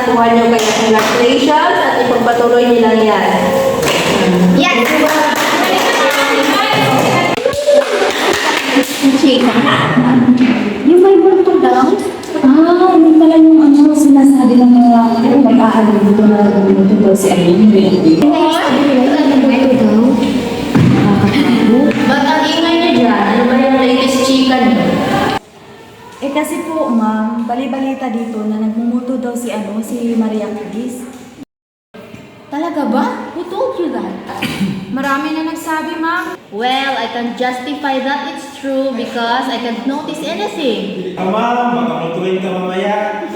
nakuha nyo. Kaya congratulations at ipagpatuloy nilang yan. Yes! Yung may multo daw? Hindi pala yung ano, sinasabi ng mga mag-ahalo dito na multo daw si Aileen. Ba't ang ingay niyo dyan? Ano ba yung latest chika niyo? Kasi po, ma'am, bali-balita dito na nagmumuto daw si Maria Cris. Talaga ba? Who told you that? Marami na nagsabi, ma'am. Well, I can justify that it's true because I can't notice anything. Ama, makamutuin ka mamaya.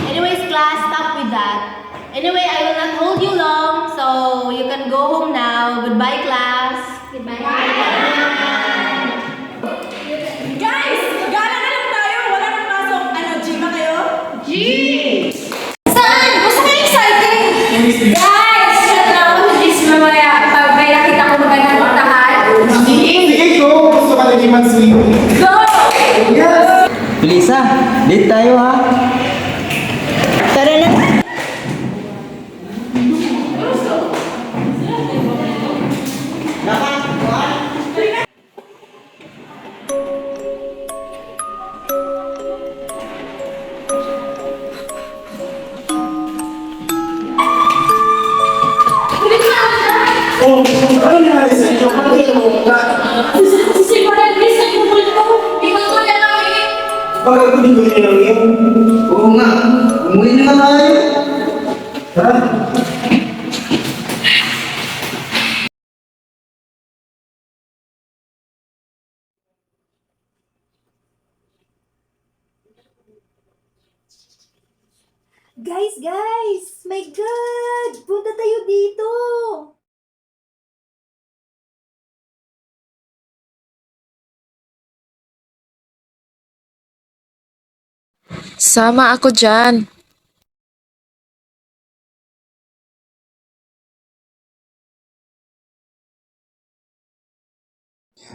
Anyways, class, stop with that. Anyway, I will not hold you long, so you can go home now. Goodbye, class. Goodbye. Guys! Gala na lang tayo! Wala nang pasok. G ba kayo? G! Saan? Gusto kayo exciting? Guys! Shut lang ako sa G's mamaya. Pag may nakita ko magandang puntahan. Sige, go! Gusto ka naging mag-swimming. Go! Yes! Lisa, date tayo ha. Tara na. Oh, ano nangyari sa inyo? Ano kayo mukha? Si Maria Cris nagmumulto. Ikaw ko na namin. Bakit ko din ganyan lang yun? Oo nga, umuwi na tayo. Tara. Guys! My God! Punta tayo dito! Sama ako dyan.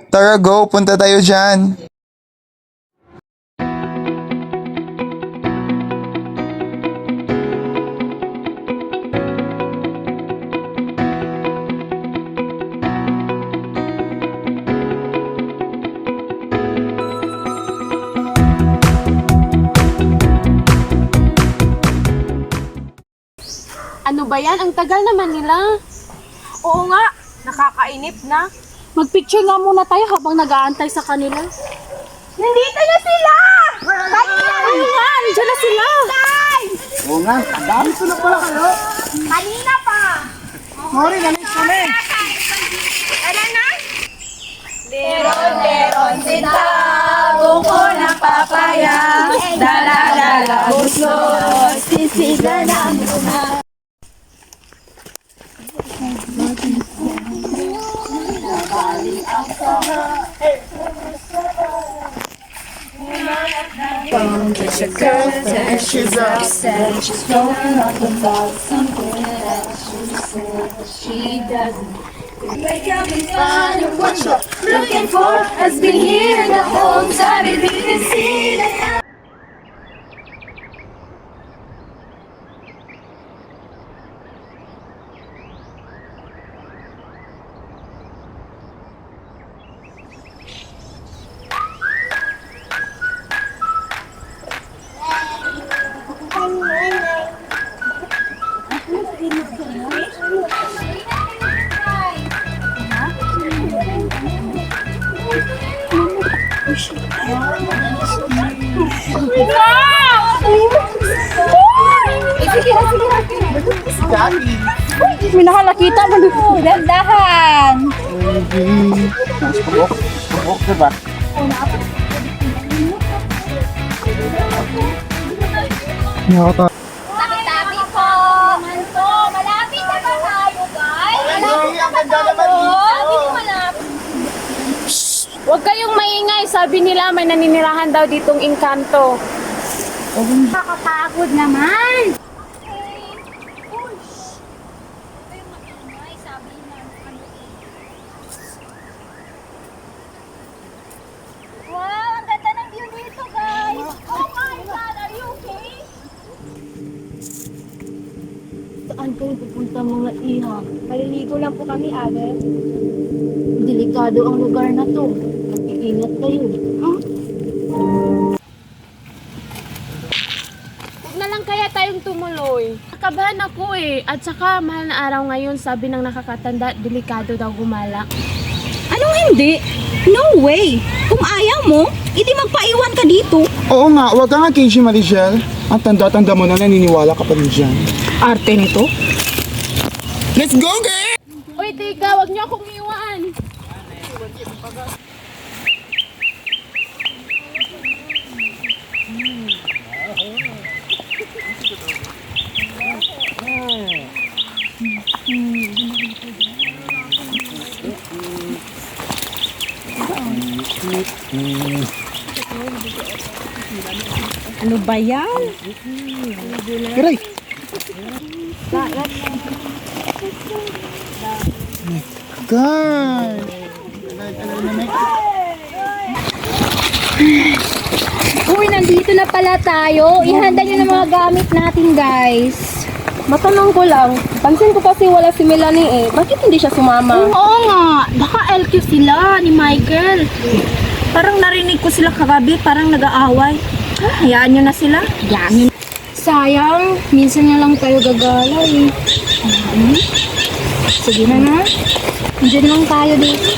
Tara, go. Punta tayo dyan. Ano ba yan? Ang tagal naman nila. Oo nga, nakakainip na. Magpicture nga muna tayo habang nag-aantay sa kanila. Nandito na sila! Kanina! Oo nga, nandiyan na sila! Oo nga, ang dito na pala kayo. Kanina pa! Sorry, nalis kami. Ano na? Meron sila buko ng papaya. Dala-dala gusto, sisiga ng muna. There's a girl and she's upset. She's going on about something that she said that she doesn't. Wake up and find what you're looking for has been here the whole time. If you can see that. May nakalakita mo dito. Dandahan! Pabok, diba? Tabi-tabi po! Manto! Malapit na ba tayo, guys? Malapit na ba tayo? Sabi ko malapit. Huwag kayong maingay. Sabi nila may naninirahan daw ditong engkanto. Nakakapagod naman! Wow, ang ganda ng view dito, guys! Oh my God, are you okay? kayo pupunta mga iha? Maliligo lang po kami, Ate. Delikado ang lugar na to. Mag-iingat kayo. Huwag na lang kaya tayong tumuloy. Nakabahan ako eh. At saka, mahal na araw ngayon, sabi ng nakakatanda, delikado daw gumala. Anong hindi? No way! Kung ayaw mo, hindi magpaiwan ka dito. Oo nga, huwag ka nga Casey Marichel. Ang tanda-tanda mo na naniniwala ka pa rin dyan. Arte nito? Let's go, girl! Uy, tika, huwag niyo akong iwan. Ano ba yan? Kiray! God! Uy, nandito na pala tayo. Ihanda nyo na mga gamit natin, guys. Matanong ko lang, pansin ko kasi wala si Melanie eh. Bakit hindi siya sumama? Oo nga, baka LQ sila ni Michael. Parang narinig ko sila kagabi, parang nag-aaway. Hayaan nyo na sila. Hayaan nyo. Sayang, minsan na lang tayo gagala eh. Sige na na. Diyan lang tayo dito.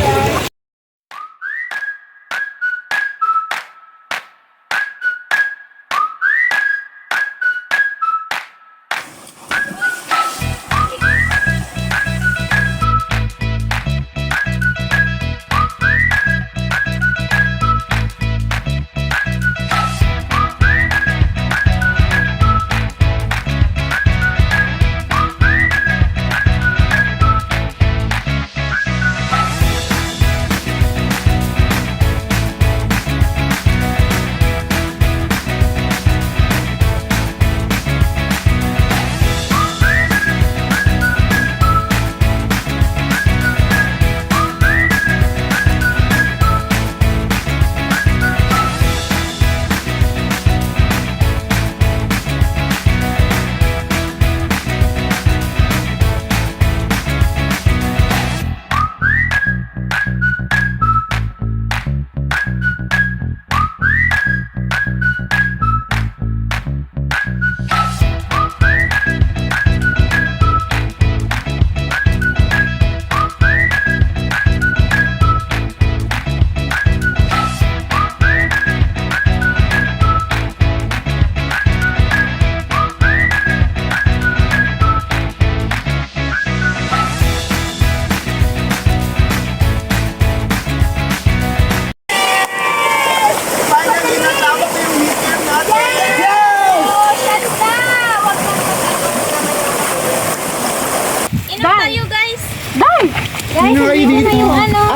Sino kayo dito?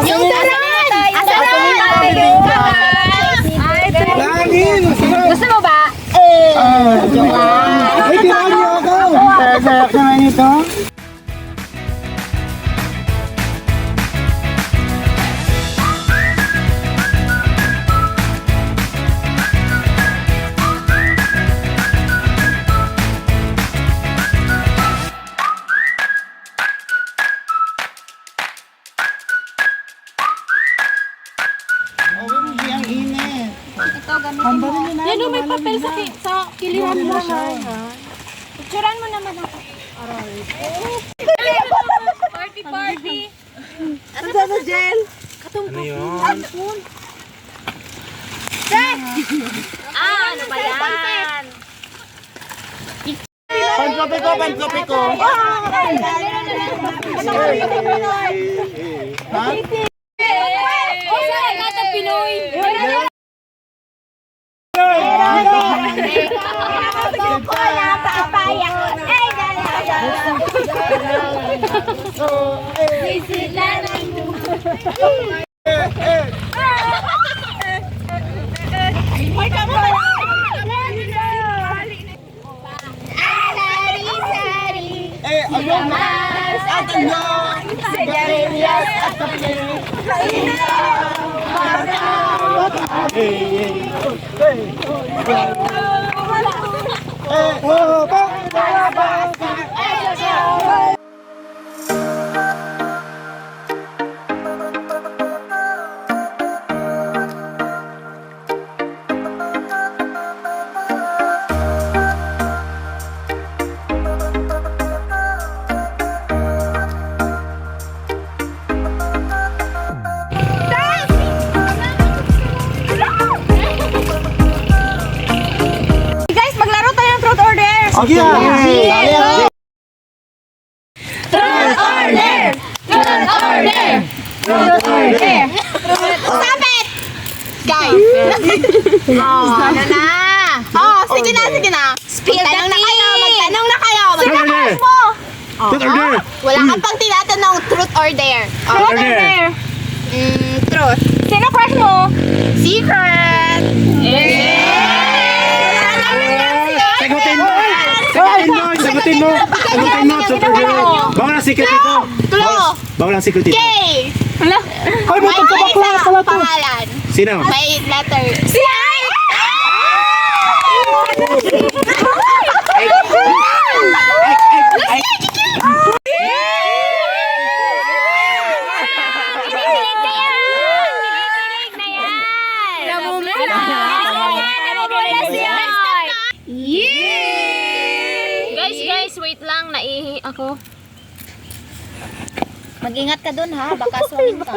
Yung taran! Langin! Gusto mo ba? Ay, tirahan niyo ako! Sayak naman ito. Ang init. Yan o, may papel sa kilihan mo naman. Picturean mo naman ako. Party! Ano na, Jel? Ano yun? Ano ba yan? Pankopi ko! O, saan natin Pinoy? Oh, Sige ah. Stop it! Guys. Ano na? Sige na. Magtanong na kayo. Magtanong mo. Wala kang pang tinatanong, truth or dare. Truth or dare? Truth. Sino crush mo? Secret! Sagutin mo. Bawal ang secret ito. Clue! Bawal ang secret ito. K! Ay, may May pagkabakla isa pala to. pangalan. Sino? May letter. Si Ay! Guys, wait lang. Naihi ako. Mag-ingat ka dun ha, baka swimming ka.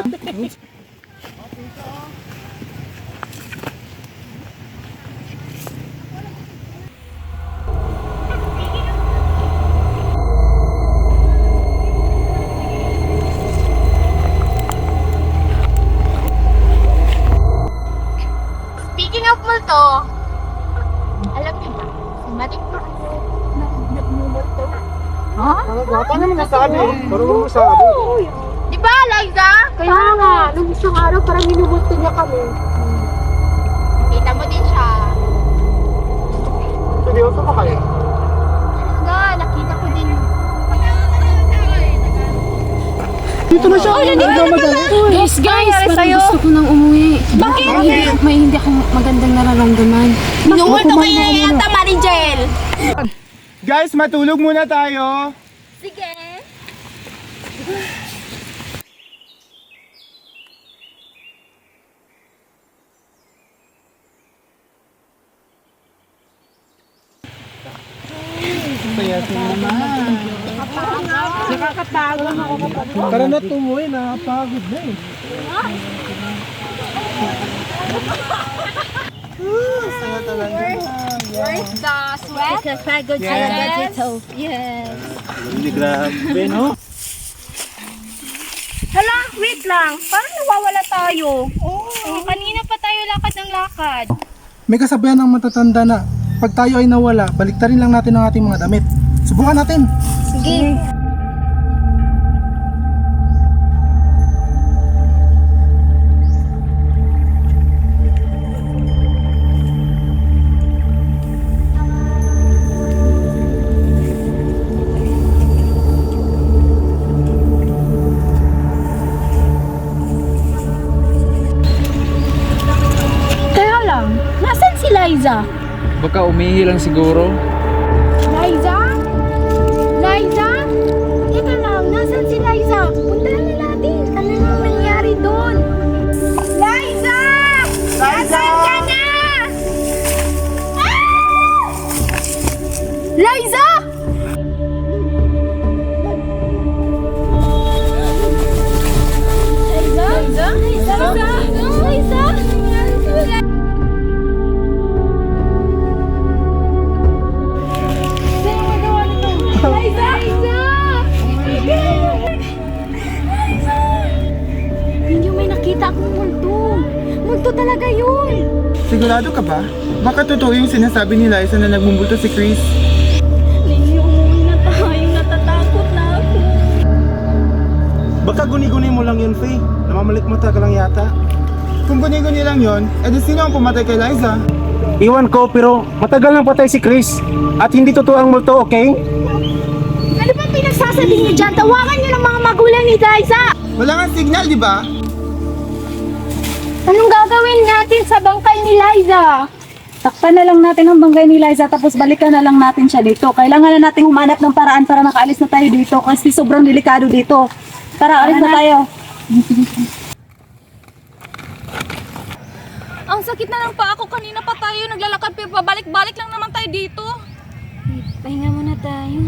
Speaking of multo, alam niyo ba, si Maring Marco nagmumulto. Paano naman nasabi? Parang mo sabi. Di ba, Liza? Kaya nga, nung isang araw parang minumulto niya kami. Kita mo din siya. Seryoso pa kayo? Nakita ko din. Dito na siya. Guys, parang gusto ko nang umuwi. Bakit? May hindi ako magandang nararamdaman. Minumulto kayo na yata, Marijel. Guys, matulog muna tayo. Sige. Tara na tumuwi, nakapagod na eh. Where's the sweat? Kapagod Yes. Yes. Hindi grabe, no? Hala, wait lang. Parang nawawala tayo. Kanina pa tayo lakad ng lakad. May kasabihan ng matatanda na pag tayo ay nawala, baliktarin lang natin ang ating mga damit. Subukan natin. Sige. Kaya lang, nasan si Liza? Baka umihi lang siguro. Liza? Liza? Teka lang, nasan si Liza? Puntahan na natin. Ano nang nangyari doon? Liza! Nasaan ka na? Ah! Liza! Liza? Liza? Liza? Liza? Ano nangyari sa Liza! Liza! Hindi may nakita akong multo. Multo talaga yun. Sigurado ka ba? Baka totoo yung sinasabi ni Liza na nagmumulto si Chris. Hindi, umuwi na tayo. Natatakot na ako. Baka guni-guni mo lang yun, Faye. Namamalikmata ka lang yata. Kung guni-guni lang yon, edi sino ang pumatay kay Liza? Iwan ko, pero matagal nang patay si Chris. At hindi totoo ang multo, okay? Ano ba pinagsasabi niyo dyan? Tawagan niyo ng mga magulang ni Liza. Wala nga signal, di ba? Anong gagawin natin sa bangkay ni Liza? Takpan na lang natin ang bangkay ni Liza tapos balikan na lang natin siya dito. Kailangan na natin humanap ng paraan para makaalis na tayo dito kasi sobrang delikado dito. Tara, alis na tayo. Ang sakit na lang pa ako. Kanina pa tayo naglalakad pero pabalik-balik lang naman tayo dito. Pahinga muna tayo.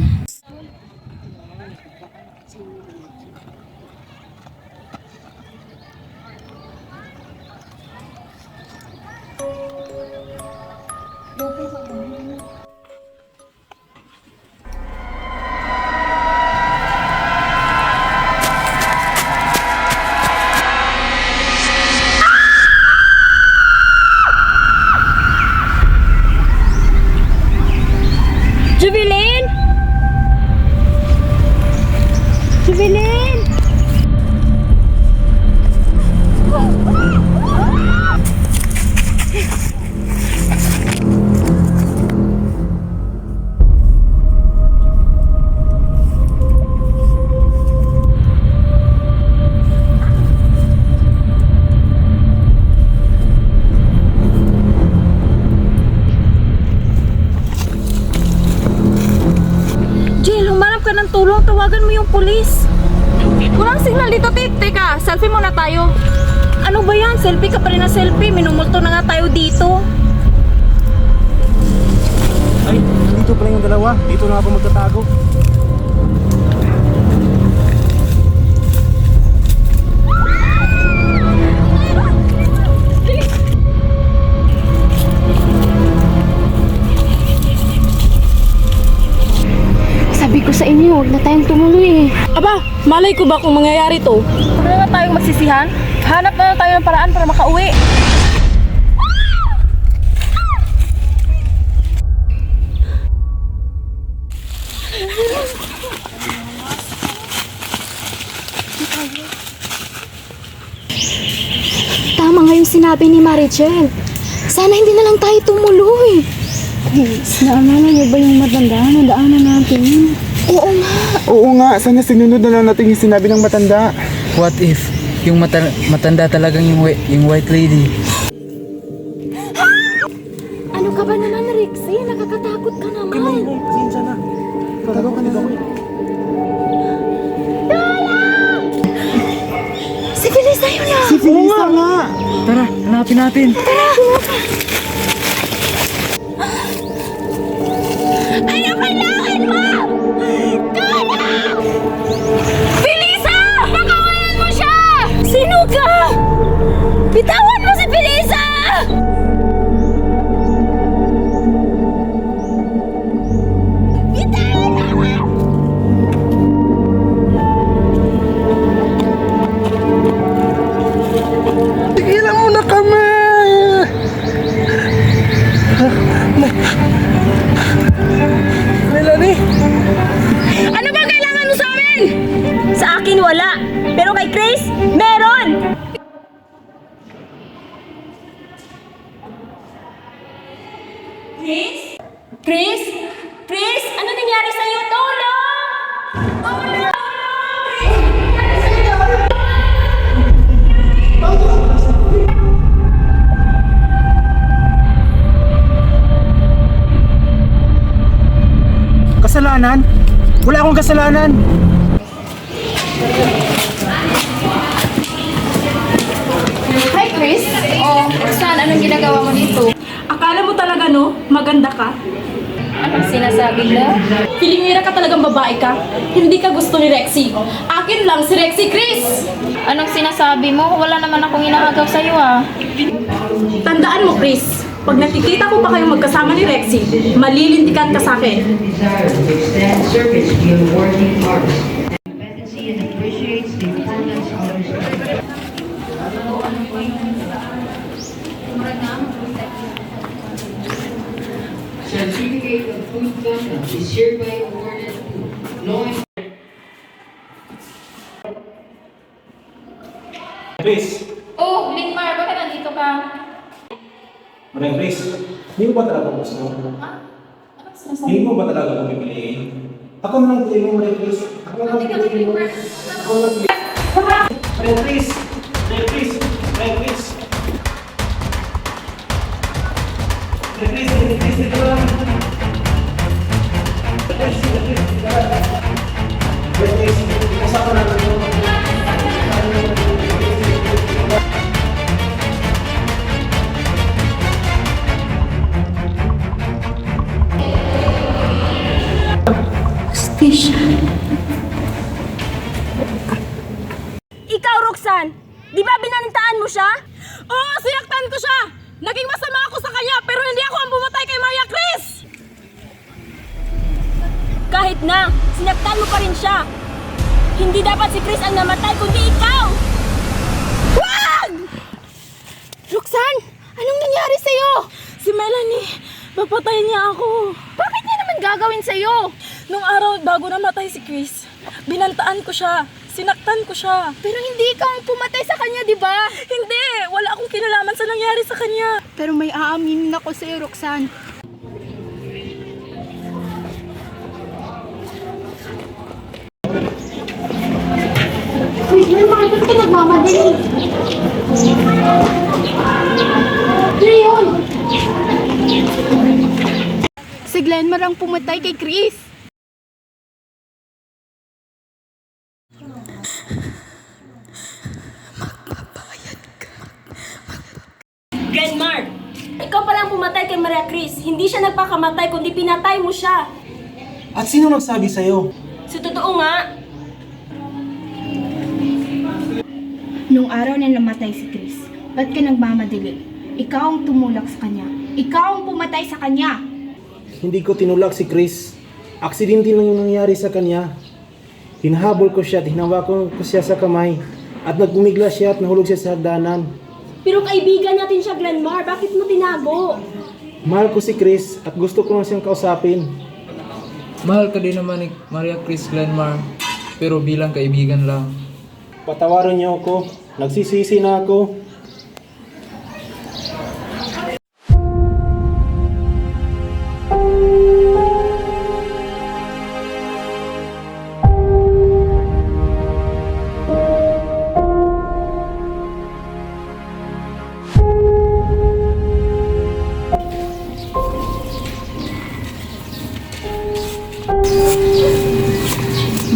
tawagan mo yung pulis. Walang signal dito, Teka, selfie muna tayo. Ano ba yan? Selfie ka pa rin na selfie. Minumulto na nga tayo dito. Ay, nandito pala yung dalawa. Dito na ako magtatago. Sabi ko sa inyo, huwag na tayong tumuloy eh. Aba, malay ko ba kung mangyayari to? Huwag na tayong magsisihan. Hanap na tayo ng paraan para makauwi. Tama nga yung sinabi ni Marichel. Sana hindi na lang tayo tumuloy. Please, naalala niyo ba yung matanda na daanan natin? Oo nga. Oo nga, sana sinunod na lang natin yung sinabi ng matanda. What if yung matanda talagang yung white lady? Ano ka ba naman, Rexy? Nakakatakot ka naman. Pasensya na. Tago ka na lang. Si Felisa yun na. Si Felisa nga! Tara, hanapin natin. Ano kailangan mo? Tulong! Felisa! Pakawalan mo siya! Sino ka? Bitawan mo si Felisa! Bitawan mo! Tigilan mo na kami! Melanie! Ano ba kailangan mo sa amin? Sa akin wala. Pero kay Chris, meron! Chris? Chris? Chris? Ano nangyari sa'yo? Tulong! Tulong! Chris! Ano nangyari sa'yo? Kasalanan? Wala akong kasalanan. Hi, Chris. Oh, saan? Anong ginagawa mo dito? Akala mo talaga no, maganda ka? Anong sinasabi mo? Pilimira ka talagang babae ka. Hindi ka gusto ni Rexy. Akin lang si Rexy, Chris! Anong sinasabi mo? Wala naman akong inaagaw sa'yo ah. Tandaan mo, Chris. Pag nakikita ko pa kayong magkasama ni Rexy, malilintikan ka sa akin. Certificate of food conduct is hereby awarded to Noy. Chris! Oh, Lingmar, bakit nandito ka? Maring Chris, hindi mo ba talaga gusto? Hindi mo ba talaga kung pipiliin? Ako na lang piliin mo, Maring Chris. Ako na lang piliin mo. Ako na lang piliin. Maring Chris! Maring Chris! Maring Chris! Maring Chris! Maring Chris! Dito lang! Maring Chris! Dito lang! Maring Chris! Kasama natin yung Ikaw, Roxanne, di ba binalintaan mo siya? Oo, sinaktan ko siya! Naging masama ako sa kanya, pero hindi ako ang bumatay kay Maria Chris! Kahit na, sinaktan mo pa rin siya. Hindi dapat si Chris ang namatay, kundi ikaw! Wag! Roxanne, anong nangyari sa'yo? Si Melanie, papatayin niya ako. Bakit niya naman gagawin sa'yo? Nung araw bago namatay si Chris, binantaan ko siya. Sinaktan ko siya. Pero hindi ikaw ang pumatay sa kanya, di ba? Hindi! Wala akong kinalaman sa nangyari sa kanya. Pero may aaminin ako sa'yo, Roxanne. Wait, bakit ka nagmamadali? Leon! Si Glenmar ang pumatay kay Chris. pumatay kay Maria Chris. Hindi siya nagpakamatay, kundi pinatay mo siya. At sino nagsabi sa'yo? So, totoo nga. Nung araw na namatay si Chris, ba't ka nagmamadali? Ikaw ang tumulak sa kanya. Ikaw ang pumatay sa kanya. Hindi ko tinulak si Chris. Aksidente lang yung nangyari sa kanya. Hinahabol ko siya at hinawakan ko siya sa kamay. At nagpumigla siya at nahulog siya sa hagdanan. Pero kaibigan natin siya, Glenmar. Bakit mo tinago? Mahal ko si Chris at gusto ko lang siyang kausapin. Mahal ka din naman ni Maria Chris Glenmar, pero bilang kaibigan lang. Patawarin niyo ako. Nagsisisi na ako.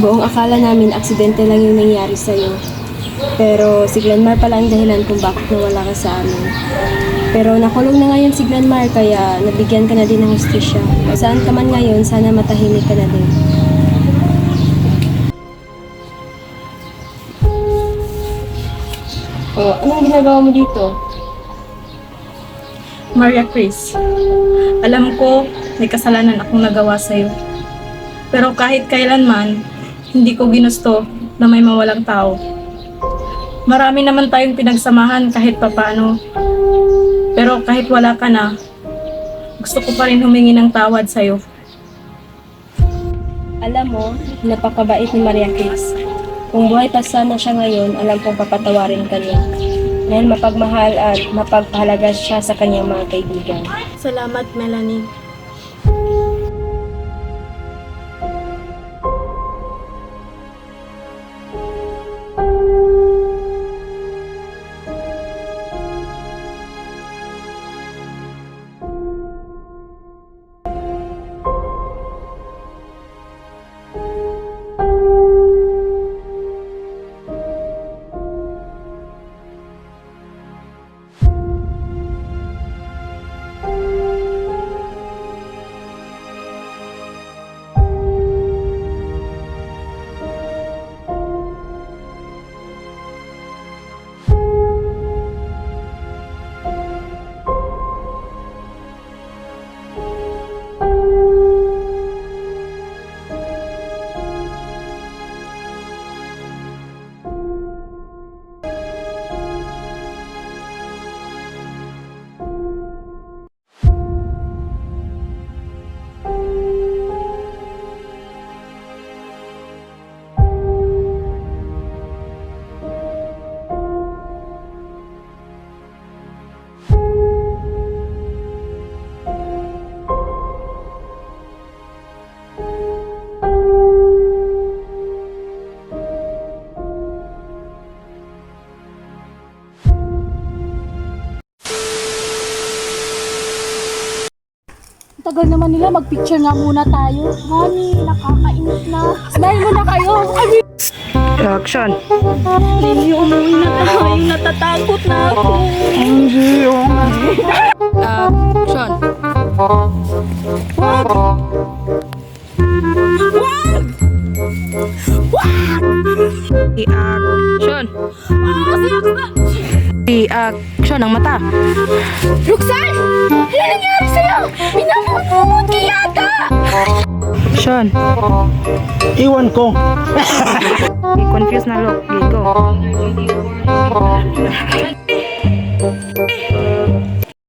Buong akala namin aksidente lang yung nangyari sa'yo. Pero si Glenmar pala ang dahilan kung bakit nawala ka sa amin. Pero nakulong na ngayon si Glenmar kaya nabigyan ka na din ng hustisya. Kung saan ka man ngayon, sana matahimik ka na din. Anong ginagawa mo dito? Maria Chris, alam ko may kasalanan akong nagawa sa'yo. Pero kahit kailanman, hindi ko ginusto na may mawalang tao. Marami naman tayong pinagsamahan kahit papano. Pero kahit wala ka na, gusto ko pa rin humingi ng tawad sa'yo. Alam mo, napakabait ni Maria Chris. Kung buhay pa sana siya ngayon, alam kong papatawarin ka niya. Dahil mapagmahal at mapagpahalaga siya sa kanyang mga kaibigan. Salamat, Melanie. Tagal naman nila, mag-picture nga muna tayo. Honey, nakakainit na. Smile muna kayo. Action! Hindi, umuwi na tayo. Natatakot na ako. Action! Wag! Wag! Wag! I-action! I-action ang mata. Roxanne! Ano nangyari sa'yo? Pinamumumot ka yata! Action! Iwan ko. I-confuse na look. Go.